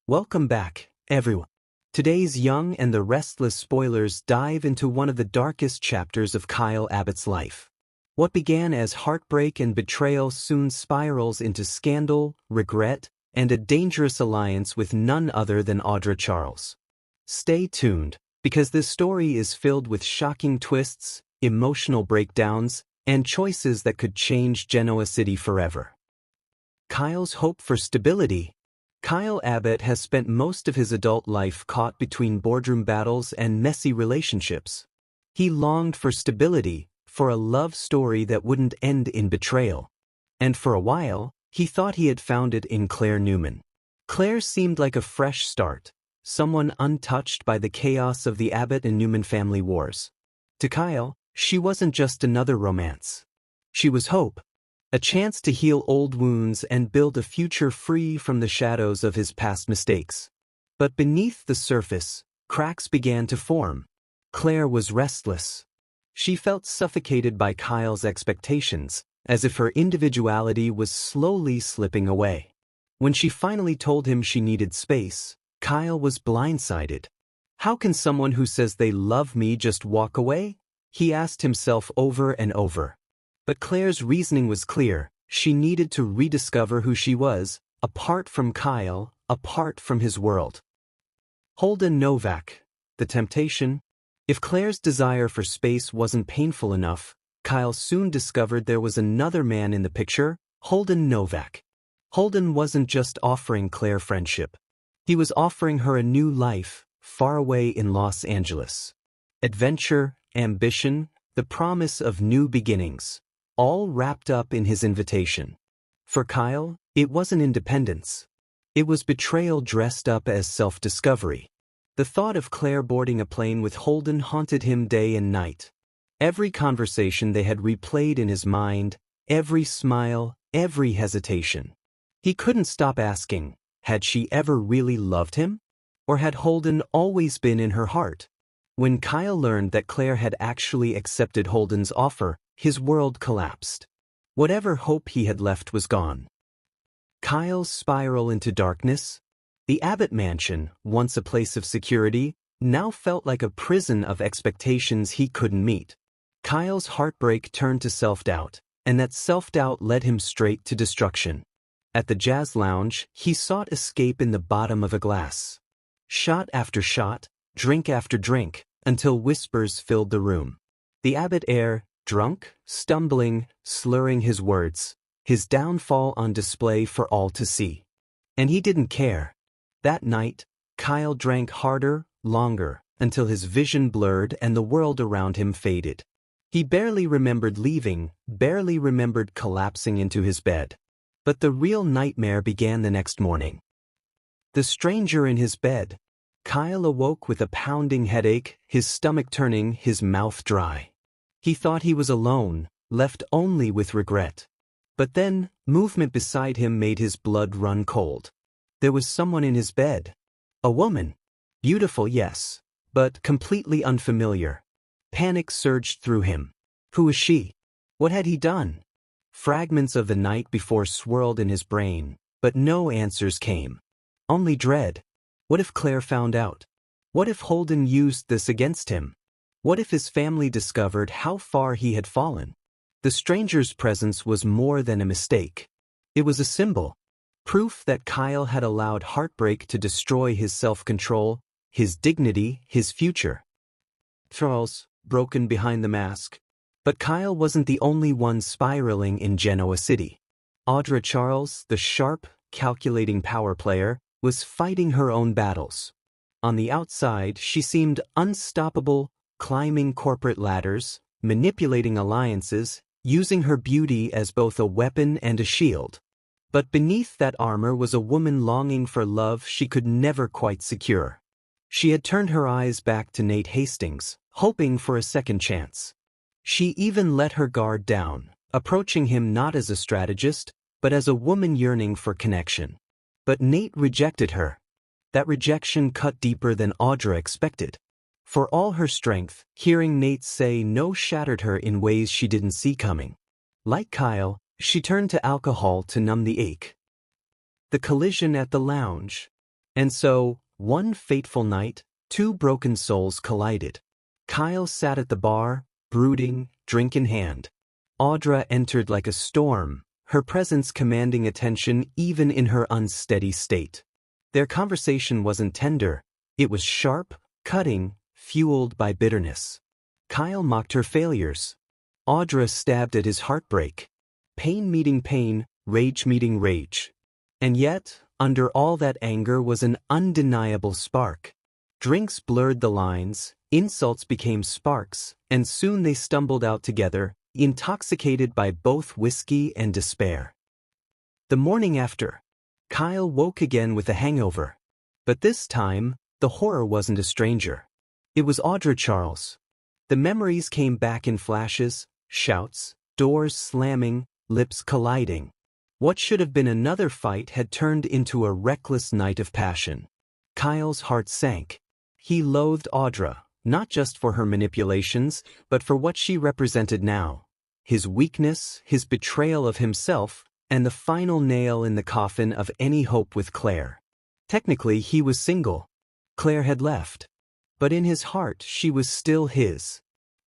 Welcome back, everyone. Today's Young and the Restless spoilers dive into one of the darkest chapters of Kyle Abbott's life. What began as heartbreak and betrayal soon spirals into scandal, regret, and a dangerous alliance with none other than Audra Charles. Stay tuned, because this story is filled with shocking twists, emotional breakdowns, and choices that could change Genoa City forever. Kyle's hope for stability. Kyle Abbott has spent most of his adult life caught between boardroom battles and messy relationships. He longed for stability, for a love story that wouldn't end in betrayal. And for a while, he thought he had found it in Claire Newman. Claire seemed like a fresh start, someone untouched by the chaos of the Abbott and Newman family wars. To Kyle, she wasn't just another romance. She was hope. A chance to heal old wounds and build a future free from the shadows of his past mistakes. But beneath the surface, cracks began to form. Claire was restless. She felt suffocated by Kyle's expectations, as if her individuality was slowly slipping away. When she finally told him she needed space, Kyle was blindsided. How can someone who says they love me just walk away? He asked himself over and over. But Claire's reasoning was clear. She needed to rediscover who she was, apart from Kyle, apart from his world. Holden Novak. The temptation. If Claire's desire for space wasn't painful enough, Kyle soon discovered there was another man in the picture, Holden Novak. Holden wasn't just offering Claire friendship. He was offering her a new life, far away in Los Angeles. Adventure, ambition, the promise of new beginnings. All wrapped up in his invitation. For Kyle, it wasn't independence. It was betrayal dressed up as self-discovery. The thought of Claire boarding a plane with Holden haunted him day and night. Every conversation they had replayed in his mind, every smile, every hesitation. He couldn't stop asking, had she ever really loved him? Or had Holden always been in her heart? When Kyle learned that Claire had actually accepted Holden's offer, his world collapsed. Whatever hope he had left was gone. Kyle's spiral into darkness. The Abbott mansion, once a place of security, now felt like a prison of expectations he couldn't meet. Kyle's heartbreak turned to self-doubt, and that self-doubt led him straight to destruction. At the jazz lounge, he sought escape in the bottom of a glass. Shot after shot, drink after drink, until whispers filled the room. The Abbott heir, drunk, stumbling, slurring his words, his downfall on display for all to see. And he didn't care. That night, Kyle drank harder, longer, until his vision blurred and the world around him faded. He barely remembered leaving, barely remembered collapsing into his bed. But the real nightmare began the next morning. The stranger in his bed. Kyle awoke with a pounding headache, his stomach turning, his mouth dry. He thought he was alone, left only with regret. But then, movement beside him made his blood run cold. There was someone in his bed. A woman. Beautiful, yes, but completely unfamiliar. Panic surged through him. Who was she? What had he done? Fragments of the night before swirled in his brain, but no answers came. Only dread. What if Claire found out? What if Holden used this against him? What if his family discovered how far he had fallen? The stranger's presence was more than a mistake. It was a symbol. Proof that Kyle had allowed heartbreak to destroy his self-control, his dignity, his future. Charles, broken behind the mask. But Kyle wasn't the only one spiraling in Genoa City. Audra Charles, the sharp, calculating power player, was fighting her own battles. On the outside, she seemed unstoppable, climbing corporate ladders, manipulating alliances, using her beauty as both a weapon and a shield. But beneath that armor was a woman longing for love she could never quite secure. She had turned her eyes back to Nate Hastings, hoping for a second chance. She even let her guard down, approaching him not as a strategist, but as a woman yearning for connection. But Nate rejected her. That rejection cut deeper than Audra expected. For all her strength, hearing Nate say no shattered her in ways she didn't see coming. Like Kyle, she turned to alcohol to numb the ache. The collision at the lounge. And so, one fateful night, two broken souls collided. Kyle sat at the bar, brooding, drink in hand. Audra entered like a storm, her presence commanding attention even in her unsteady state. Their conversation wasn't tender, it was sharp, cutting, fueled by bitterness. Kyle mocked her failures. Audra stabbed at his heartbreak. Pain meeting pain, rage meeting rage. And yet, under all that anger was an undeniable spark. Drinks blurred the lines, insults became sparks, and soon they stumbled out together, intoxicated by both whiskey and despair. The morning after, Kyle woke again with a hangover. But this time, the horror wasn't a stranger. It was Audra Charles. The memories came back in flashes, shouts, doors slamming, lips colliding. What should have been another fight had turned into a reckless night of passion. Kyle's heart sank. He loathed Audra, not just for her manipulations, but for what she represented now. His weakness, his betrayal of himself, and the final nail in the coffin of any hope with Claire. Technically, he was single. Claire had left. But in his heart, she was still his.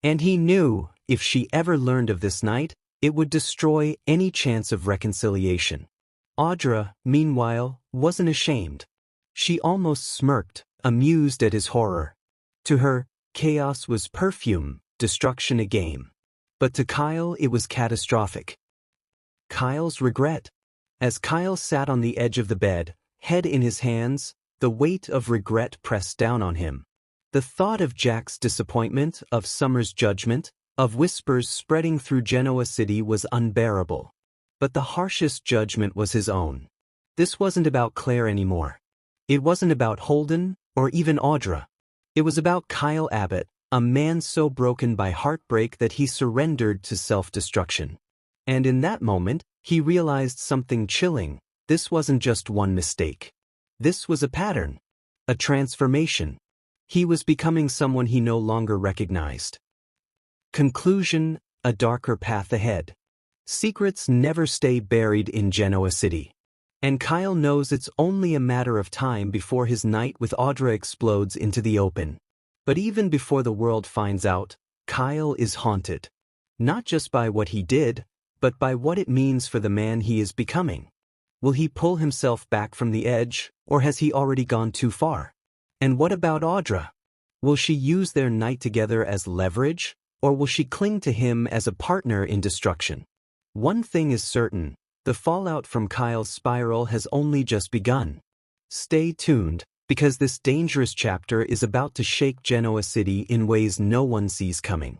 And he knew, if she ever learned of this night, it would destroy any chance of reconciliation. Audra, meanwhile, wasn't ashamed. She almost smirked, amused at his horror. To her, chaos was perfume, destruction a game. But to Kyle it was catastrophic. Kyle's regret. As Kyle sat on the edge of the bed, head in his hands, the weight of regret pressed down on him. The thought of Jack's disappointment, of Summer's judgment, of whispers spreading through Genoa City was unbearable. But the harshest judgment was his own. This wasn't about Claire anymore. It wasn't about Holden, or even Audra. It was about Kyle Abbott, a man so broken by heartbreak that he surrendered to self-destruction. And in that moment, he realized something chilling. This wasn't just one mistake. This was a pattern. A transformation. He was becoming someone he no longer recognized. Conclusion: a darker path ahead. Secrets never stay buried in Genoa City. And Kyle knows it's only a matter of time before his night with Audra explodes into the open. But even before the world finds out, Kyle is haunted. Not just by what he did, but by what it means for the man he is becoming. Will he pull himself back from the edge, or has he already gone too far? And what about Audra? Will she use their night together as leverage, or will she cling to him as a partner in destruction? One thing is certain, the fallout from Kyle's spiral has only just begun. Stay tuned, because this dangerous chapter is about to shake Genoa City in ways no one sees coming.